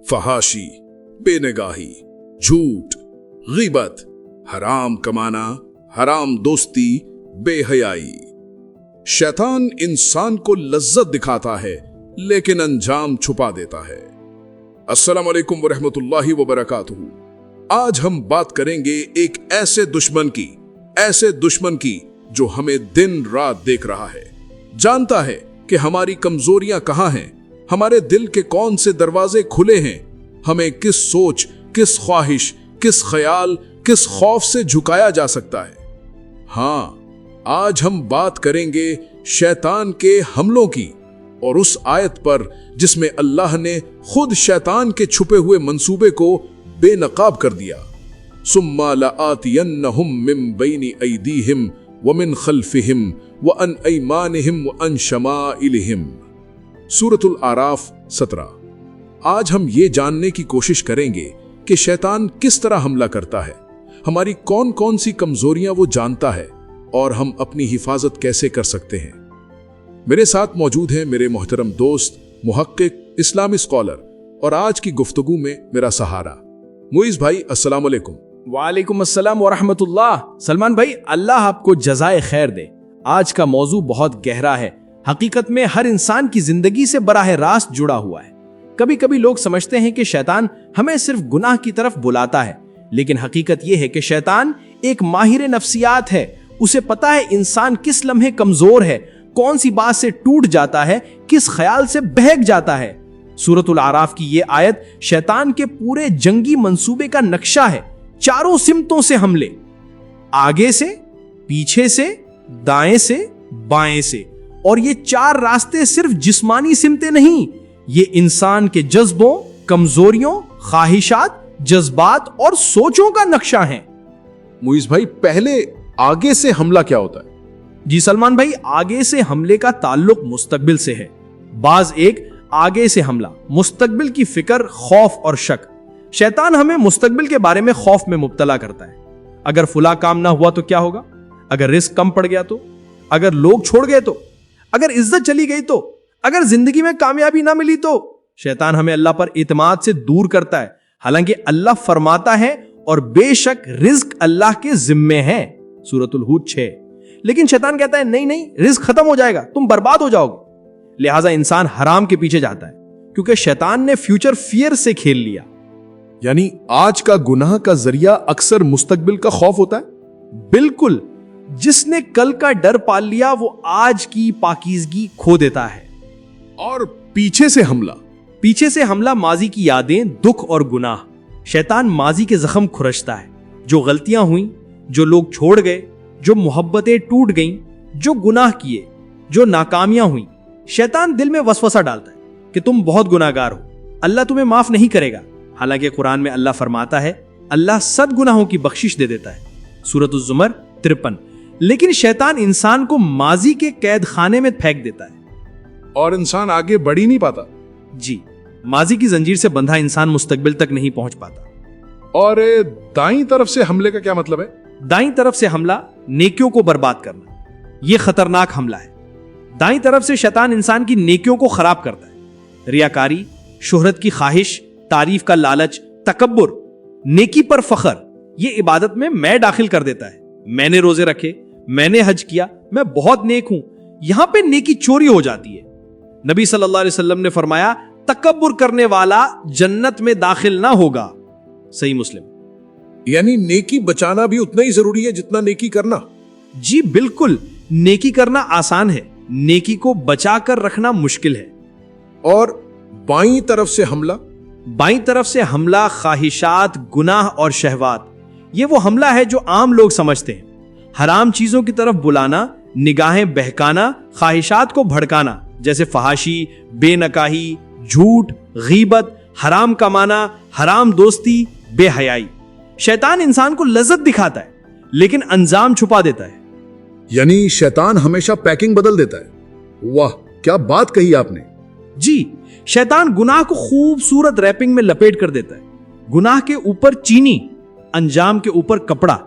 फहाशी, बेनगाही, झूठ, गीबत, हराम कमाना, हराम दोस्ती, बेहयाई। शैतान इंसान को लज्जत दिखाता है लेकिन अंजाम छुपा देता है। अस्सलाम वालेकुम वरहमतुल्लाहि वबरकातुहू। आज हम बात करेंगे एक ऐसे दुश्मन की जो हमें दिन रात देख रहा है, जानता है कि हमारी कमजोरियां कहां हैं, हमारे दिल के कौन से दरवाजे खुले हैं, हमें किस सोच, किस ख्वाहिश, किस ख्याल, किस खौफ से झुकाया जा सकता है। हाँ, आज हम बात करेंगे शैतान के हमलों की और उस आयत पर जिसमें अल्लाह ने खुद शैतान के छुपे हुए मंसूबे को बेनकाब कर दिया। सुम्मा लआतियन्नहुम मिन बैनि ऐदीहिम व मिन खल्फिहिम व अन ऐमानिहिम व अन शमाइलिहिम। सूरतुल आराफ 17। आज हम ये जानने की कोशिश करेंगे कि शैतान किस तरह हमला करता है, हमारी कौन कौन सी कमजोरियां वो जानता है और हम अपनी हिफाजत कैसे कर सकते हैं। मेरे साथ मौजूद हैं मेरे मोहतरम दोस्त, मुहक्किक, इस्लामी स्कॉलर और आज की गुफ्तगू में मेरा सहारा मुइज़ भाई। अस्सलाम वालेकुम। वालेकुम अस्सलाम व रहमतुल्लाह। सलमान भाई, अल्लाह आपको जज़ाए खैर दे। आज का मौजू बहुत गहरा है, हकीकत में हर इंसान की जिंदगी से बराह रास्त जुड़ा हुआ है। कभी कभी लोग समझते हैं कि शैतान हमें सिर्फ गुनाह की तरफ बुलाता है, लेकिन हकीकत यह है कि शैतान एक माहिर नफ्सियात है। उसे पता है इंसान किस लम्हे कमजोर है, कौन सी बात से टूट जाता है, किस ख्याल से बहक जाता है। सूरतुल आराफ की ये आयत शैतान के पूरे जंगी मंसूबे का नक्शा है। चारों सिमतों से हमले, आगे से, पीछे से, दाएं से, बाएं से, और ये चार रास्ते सिर्फ जिस्मानी सिमतें नहीं, ये इंसान के जज्बों, कमजोरियों, ख्वाहिशात, जज्बात और सोचों का नक्शा है। मुइज़ भाई, पहले आगे से हमला क्या होता है? जी सलमान भाई, आगे से हमले का ताल्लुक मुस्तकबिल से है। बाज एक आगे से हमला, मुस्तकबिल की फिक्र, खौफ और शक। शैतान हमें मुस्तकबिल के बारे में खौफ में मुब्तला करता है। अगर फुला काम ना हुआ तो क्या होगा, अगर रिस्क कम पड़ गया तो, अगर लोग छोड़ गए तो, अगर इज्जत चली गई तो, अगर जिंदगी में कामयाबी ना मिली तो। शैतान हमें अल्लाह पर इत्माद से दूर करता है, हालांकि अल्लाह फरमाता है और बेशक रिज्क अल्लाह के जिम्मे है। सूरतुल हूद 6। लेकिन शैतान कहता है नहीं नहीं, रिज्क खत्म हो जाएगा, तुम बर्बाद हो जाओगे। लिहाजा इंसान हराम के पीछे जाता है, क्योंकि शैतान ने फ्यूचर फियर से खेल लिया। यानी आज का गुनाह का जरिया अक्सर मुस्तकबिल का खौफ होता है। बिल्कुल, जिसने कल का डर पाल लिया वो आज की पाकीज़गी खो देता है। और पीछे से हमला माजी की यादें, दुख और गुनाह। शैतान माजी के जख्म खुरचता है, जो गलतियां हुई, जो लोग छोड़ गए, जो मोहब्बतें टूट गईं, जो गुनाह किए, जो नाकामियां हुई। शैतान दिल में वसवसा डालता है कि तुम बहुत गुनाहगार हो, अल्लाह तुम्हें माफ नहीं करेगा। हालांकि कुरान में अल्लाह फरमाता है अल्लाह सद गुनाहों की बख्शिश दे देता है। सूरत ज़ुमर 53। लेकिन शैतान इंसान को माजी के कैद खाने में फेंक देता है और इंसान आगे बढ़ ही नहीं पाता। जी, माजी की जंजीर से बंधा इंसान मुस्तकबिल तक नहीं पहुंच पाता। और दाईं तरफ से हमले का क्या मतलब है? दाईं तरफ से हमला नेकियों को बर्बाद करना, यह खतरनाक हमला है। दाईं तरफ से शैतान इंसान की नेकियों को खराब करता है। रियाकारी, शोहरत की ख्वाहिश, तारीफ का लालच, तकब्बुर, नेकी पर फखर, ये इबादत में मैं दाखिल कर देता है। मैंने रोजे रखे, मैंने हज किया, मैं बहुत नेक हूं, यहां पे नेकी चोरी हो जाती है। नबी सल्लल्लाहु अलैहि वसल्लम ने फरमाया तकब्बुर करने वाला जन्नत में दाखिल ना होगा। सही मुस्लिम। यानी नेकी बचाना भी उतना ही जरूरी है जितना नेकी करना। जी बिल्कुल, नेकी करना आसान है, नेकी को बचा कर रखना मुश्किल है। और बाईं तरफ से हमला ख्वाहिशात, गुनाह और शहवात, ये वो हमला है जो आम लोग समझते हैं। हराम चीजों की तरफ बुलाना, निगाहें बहकाना, ख्वाहिशात को भड़काना, जैसे फहाशी, बेनकाही, झूठ, गीबत, हराम कमाना, हराम दोस्ती, बेहयाई। शैतान इंसान को लज्जत दिखाता है लेकिन अंजाम छुपा देता है। यानी शैतान हमेशा पैकिंग बदल देता है। वाह, क्या बात कही आपने। जी, शैतान गुनाह को खूबसूरत रैपिंग में लपेट कर देता है। गुनाह के ऊपर चीनी, अंजाम के ऊपर कपड़ा।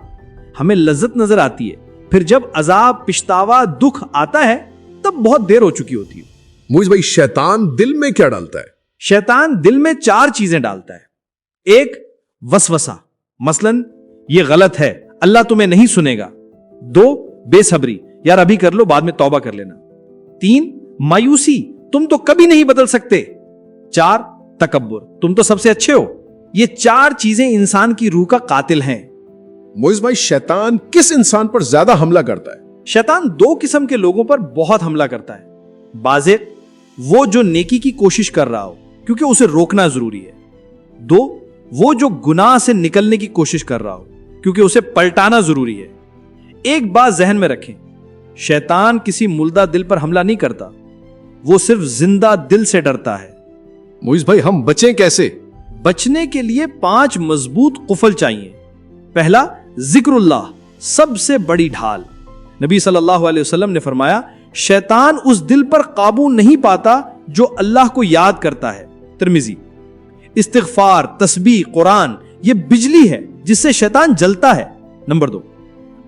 हमें लज्जत नजर आती है, फिर जब अजाब, पिछतावा, दुख आता है तब बहुत देर हो चुकी होती है। मुझे भाई, शैतान दिल में क्या डालता है? शैतान दिल में 4 चीजें डालता है। 1 वसवसा, मसलन ये गलत है, अल्लाह तुम्हें नहीं सुनेगा। 2 बेसब्री, यार अभी कर लो बाद में तौबा कर लेना। 3 मायूसी, तुम तो कभी नहीं बदल सकते। 4 तकब्बुर, तुम तो सबसे अच्छे हो। ये 4 चीजें इंसान की रूह का कातिल हैं। मोइज भाई, शैतान किस इंसान पर ज्यादा हमला करता है? शैतान 2 किस्म के लोगों पर बहुत हमला करता है। बाज़े वो जो नेकी की कोशिश कर रहा हो क्योंकि उसे रोकना जरूरी है। 2 वो जो गुनाह से निकलने की कोशिश कर रहा हो क्योंकि उसे पलटाना जरूरी है। एक बात जहन में रखें, शैतान किसी मुर्दा दिल पर हमला नहीं करता, वो सिर्फ जिंदा दिल से डरता है। मोइज भाई, हम बचें कैसे? बचने के लिए 5 मजबूत कुफल चाहिए। पहला, जिक्रुल्लाह, सबसे बड़ी ढाल। नबी सल्लल्लाहु अलैहि वसल्लम ने फरमाया, शैतान उस दिल पर काबू नहीं पाता जो अल्लाह को याद करता है। तिरमिजी। इस्तिगफार, तस्बीह, कुरान, ये बिजली है जिससे शैतान जलता है। नंबर 2,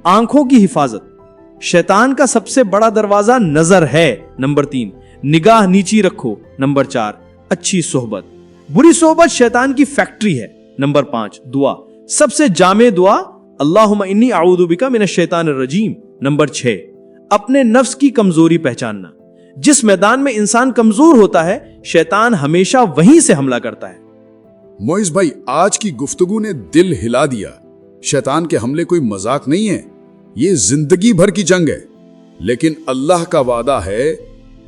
आंखों की हिफाजत। शैतान का सबसे बड़ा दरवाजा नजर है। नंबर 3, निगाह नीची रखो। नंबर 4, अच्छी सोहबत। बुरी सोहबत शैतान की फैक्ट्री है। नंबर 5, दुआ, सबसे जामे दुआ, अल्लाहुम्मा इन्नी अऊदु बिका मिनश शैतानिर रजीम। नंबर 6, अपने नफ्स की कमजोरी पहचानना। जिस मैदान में इंसान कमजोर होता है, शैतान हमेशा वहीं से हमला करता है। मोइज भाई, आज की गुफ्तगू ने दिल हिला दिया। शैतान के हमले कोई मजाक नहीं है, ये जिंदगी भर की जंग है। लेकिन अल्लाह का वादा है,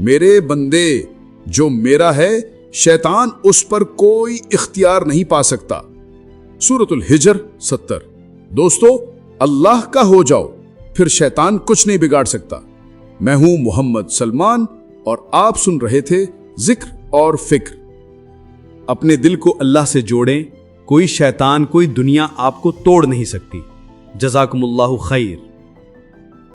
मेरे बंदे, जो मेरा है, शैतान उस पर कोई इख्तियार नहीं पा सकता। सूरतुल हिजर 70। दोस्तों, अल्लाह का हो जाओ, फिर शैतान कुछ नहीं बिगाड़ सकता। मैं हूं मोहम्मद सलमान और आप सुन रहे थे जिक्र और फिक्र। अपने दिल को अल्लाह से जोड़ें, कोई शैतान, कोई दुनिया आपको तोड़ नहीं सकती। जज़ाकुमुल्लाहु खैर।